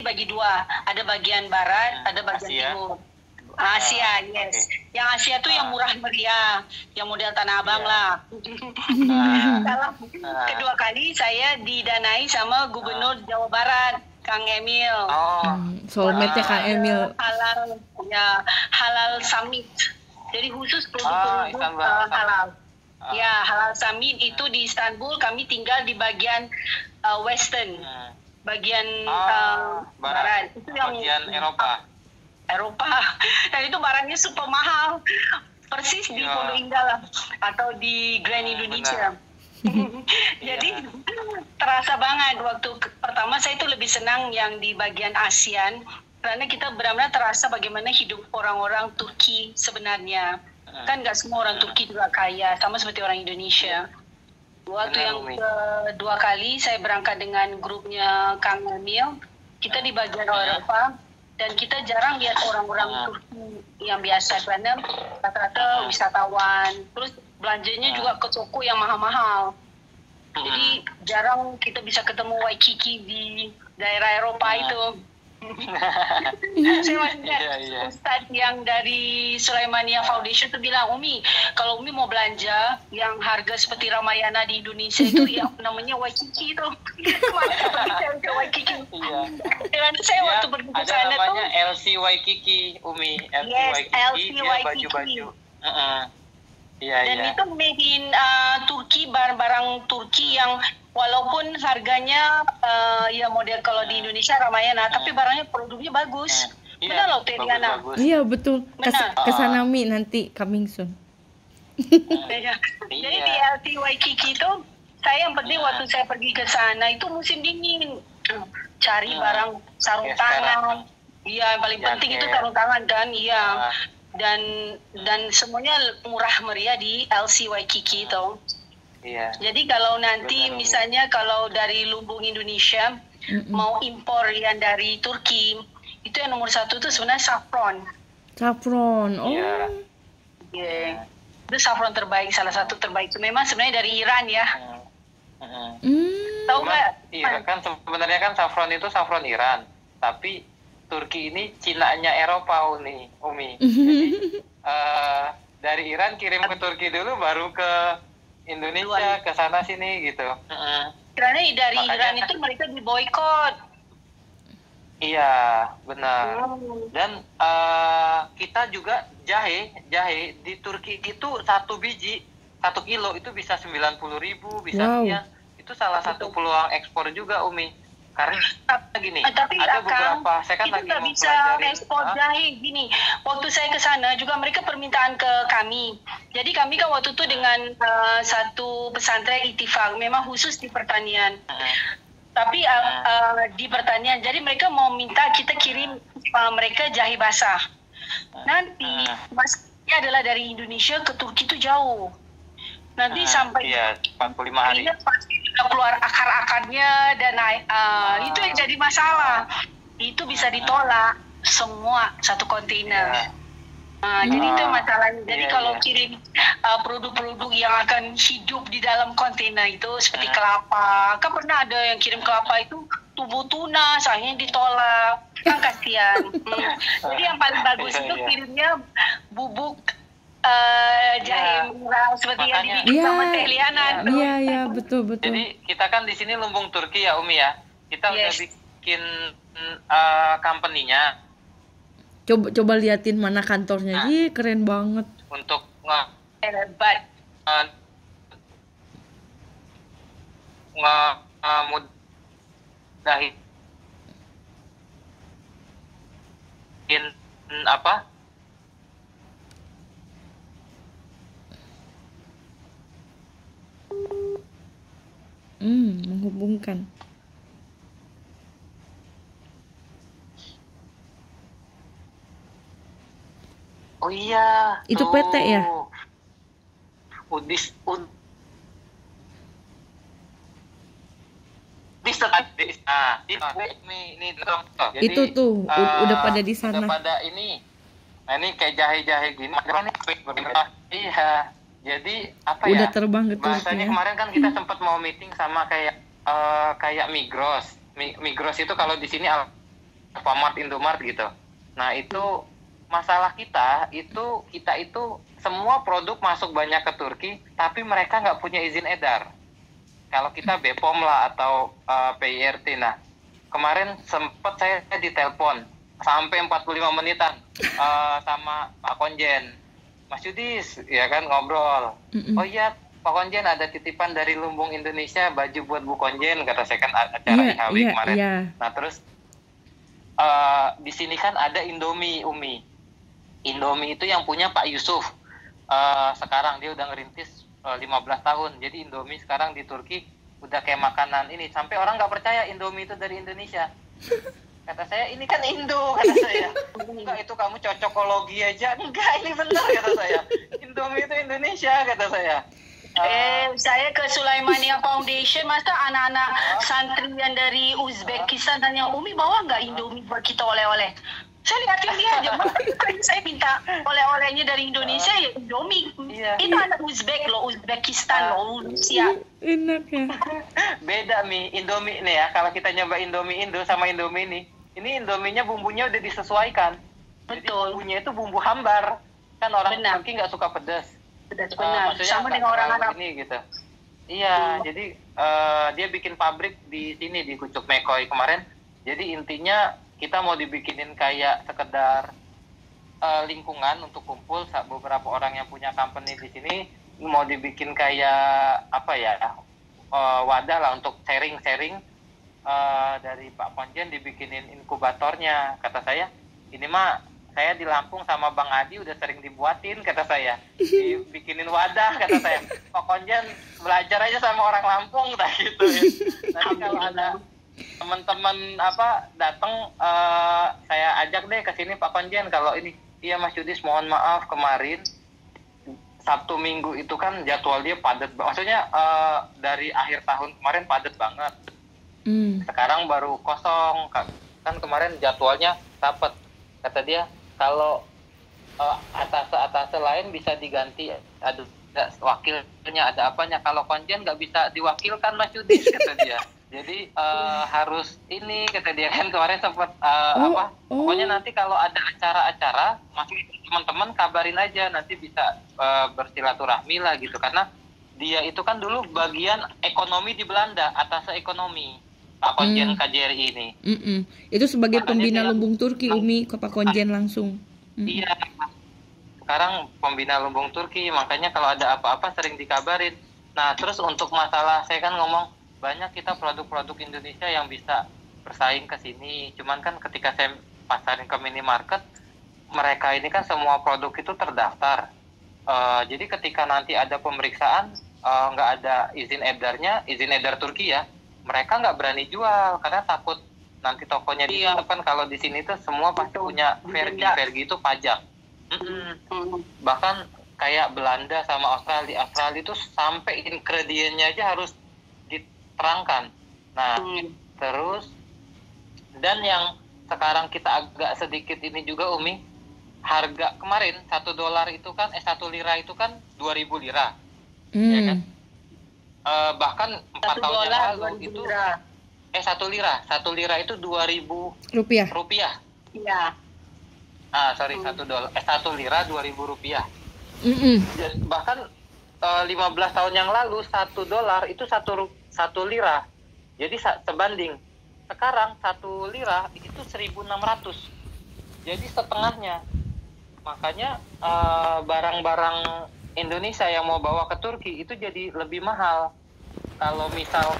dibagi dua, ada bagian barat, ada bagian timur. Asia, yes. Yang Asia tuh yang murah meriah, yang model Tanah Abang lah. Kalau kedua kali saya didanai sama Gubernur Jawa Barat, Kang Emil. Soulmate-nya Kang Emil. Halal Summit. Jadi khusus produk halal. Ya, Halal Summit itu di Istanbul. Kami tinggal di bagian Western, bagian barat. Itu yang bagian Eropa. Dan itu barangnya super mahal, persis di Pondok Indah lah, atau di Grand Indonesia. Jadi terasa banget waktu pertama saya itu lebih senang yang di bagian ASEAN, karena kita benar-benar terasa bagaimana hidup orang-orang Turki sebenarnya. Kan nggak semua orang Turki juga kaya, sama seperti orang Indonesia. Waktu yang kedua kali saya berangkat dengan grupnya Kang Emil, kita di bagian Eropa. Dan kita jarang lihat orang-orang Turki yang biasa, karena rata-rata wisatawan. Terus belanjanya juga ke toko yang mahal-mahal. Jadi jarang kita bisa ketemu Waikiki di daerah Eropa itu. Saya masih lihat Ustadz yang dari Sulaimania Foundation itu bilang, Umi, kalau Umi mau belanja yang harga seperti Ramayana di Indonesia itu yang namanya Waikiki itu. Kemana pergi ke Waikiki? Dan saya waktu pergi ke sana tuh, ada namanya LC Waikiki, Umi. LC Waikiki. Baju-baju. Dan itu made in Turki, barang-barang Turki yang walaupun harganya ya model kalau di Indonesia Ramayana, tapi barangnya produknya bagus. Benar loh Tediana. Iya betul. Kesana Mi nanti coming soon. Jadi di LT Waikiki itu saya yang penting waktu saya pergi ke sana itu musim dingin, cari barang sarung tangan. Iya, yang paling penting itu sarung tangan kan, iya. Dan semuanya murah meriah di LC Waikiki itu. Jadi kalau nanti misalnya kalau dari lumbung Indonesia mau impor yang dari Turki, itu yang nomor satu itu sebenarnya saffron. Saffron, Itu saffron terbaik, salah satu terbaik. Itu memang sebenarnya dari Iran ya. Tahu nggak? Iya kan sebenarnya kan saffron itu saffron Iran, tapi Turki ini Cina-nya Eropa, Umi. Jadi dari Iran kirim ke Turki dulu, baru ke Indonesia, ke sana sini gitu. Karena dari Iran itu mereka diboykot. Iya, benar. Dan kita juga jahe di Turki itu 1 kilo itu bisa 90.000, bisa sekian. Itu salah satu peluang ekspor juga, Umi. Karena gini, tapi ada beberapa, saya kan itu lagi nggak bisa ekspor jahe. Gini, waktu saya ke sana juga mereka permintaan ke kami. Jadi kami kan waktu itu dengan satu pesantren Ittifaq, memang khusus di pertanian. Tapi di pertanian, jadi mereka mau minta kita kirim mereka jahe basah. Nanti masanya adalah dari Indonesia ke Turki itu jauh. Nanti sampai 45 hari. Pasti keluar akar-akarnya dan itu yang jadi masalah. Itu bisa ditolak semua satu kontainer. Jadi itu masalahnya. Jadi kalau kirim produk-produk yang akan hidup di dalam kontainer itu seperti kelapa, kan pernah ada yang kirim kelapa itu tubuh tuna, sayangnya ditolak, kan kasihan. Jadi yang paling bagus itu kirimnya bubuk jahe murah seperti yang dibikin sama Teh Liana. Iya, betul. Jadi kita kan di sini lumbung Turki ya, Umi ya. Kita udah bikin company-nya. Coba liatin mana kantornya. Ih, keren banget. Untuk hebat. Mudahin apa? Menghubungkan. Oh iya. Itu PT ya? Udis itu tuh udah pada di sana. Udah pada ini. Nah ini kayak jahe-jahe gini. Iya. Jadi apa udah ya? Terbang ke bahasanya kemarin kan kita sempat mau meeting sama kayak Migros. Migros itu kalau di sini Alfamart, Indomart gitu. Nah itu masalah kita itu semua produk masuk banyak ke Turki, tapi mereka nggak punya izin edar. Kalau kita BPOM lah atau PIRT. Nah kemarin sempat saya ditelepon sampai 45 menitan sama Pak Konjen, Mas Yudis, ya kan ngobrol. Oh iya Pak Konjen, ada titipan dari Lumbung Indonesia baju buat Bu Konjen, kata saya, kan acara IHW kemarin. Nah terus di sini kan ada Indomie, Umi. Indomie itu yang punya Pak Yusuf. Sekarang dia udah ngerintis 15 tahun. Jadi Indomie sekarang di Turki udah kayak makanan ini. Sampai orang nggak percaya Indomie itu dari Indonesia. Kata saya, ini kan Indo, kata saya. Enggak, itu kamu cocokologi aja. Enggak, ini benar, kata saya. Indomie itu Indonesia, kata saya. Saya ke Sulaimania Foundation, masa anak-anak santri yang dari Uzbekistan tanya, Umi bawa nggak Indomie buat kita oleh-oleh? Saya liatin dia aja, saya minta oleh-olehnya dari Indonesia, ya Indomie. Itu anak Uzbek loh, Uzbekistan loh, Rusia. Enak ya. Beda Mi, Indomie nih ya, kalau kita nyoba Indomie Indo sama Indomie ini Indominya bumbunya udah disesuaikan. Betul. Jadi bumbunya itu bumbu hambar. Kan orang Turki nggak suka pedas. Benar. Sama dengan orang Arab ini gitu. Iya, jadi dia bikin pabrik di sini di Kucuk Mekoy kemarin. Jadi intinya kita mau dibikinin kayak sekedar lingkungan untuk kumpul beberapa orang yang punya company di sini, mau dibikin kayak apa ya, wadah lah untuk sharing dari Pak Konjen, dibikinin inkubatornya. Kata saya, ini mah saya di Lampung sama Bang Adi udah sering dibuatin, kata saya, dibikinin wadah, kata saya. Pak Konjen belajar aja sama orang Lampung, tak gitu ya. Nanti kalau ada teman-teman datang, saya ajak deh ke sini Pak Konjen. Kalau ini, iya Mas Yudis, mohon maaf kemarin Sabtu Minggu itu kan jadwal dia padat, maksudnya dari akhir tahun kemarin padat banget. Sekarang baru kosong, kan kemarin jadwalnya dapat. Kata dia, kalau atase lain bisa diganti, ada wakilnya, ada apanya. Kalau Konjen nggak bisa diwakilkan Mas Yudis, kata dia. Jadi harus ini, kata dia kan kemarin sempat pokoknya nanti kalau ada acara-acara, masih teman-teman kabarin aja, nanti bisa bersilaturahmi lah gitu. Karena dia itu kan dulu bagian ekonomi di Belanda, atase ekonomi, Pak Konjen KJRI ini. Itu sebagai pembina Lumbung Turki, Umi, ke Pak Konjen langsung. Iya. Sekarang pembina Lumbung Turki, makanya kalau ada apa-apa sering dikabarin. Nah, terus untuk masalah, saya kan ngomong, banyak kita produk-produk Indonesia yang bisa bersaing ke sini. Cuman kan ketika saya pasarin ke minimarket, mereka ini kan semua produk itu terdaftar. Jadi ketika nanti ada pemeriksaan, nggak ada izin edarnya, izin edar Turki ya, mereka nggak berani jual karena takut nanti tokonya dia kan. Kalau di sini tuh semua pasti punya vergi itu pajak. Bahkan kayak Belanda sama Australia itu sampai ingredientnya aja harus diterangkan. Nah, terus dan yang sekarang kita agak sedikit ini juga, Umi, harga kemarin $1 itu kan 1 lira itu kan 2.000 lira. Ya kan? Bahkan 4 tahun yang lalu itu lira. 1 lira itu 2.000 rupiah. Iya. Sorry, 1 lira 2.000 rupiah. Bahkan 15 tahun yang lalu $1 itu 1 lira. Jadi sebanding. Sekarang 1 lira itu 1.600. Jadi setengahnya. Makanya barang-barang Indonesia yang mau bawa ke Turki itu jadi lebih mahal. Kalau misal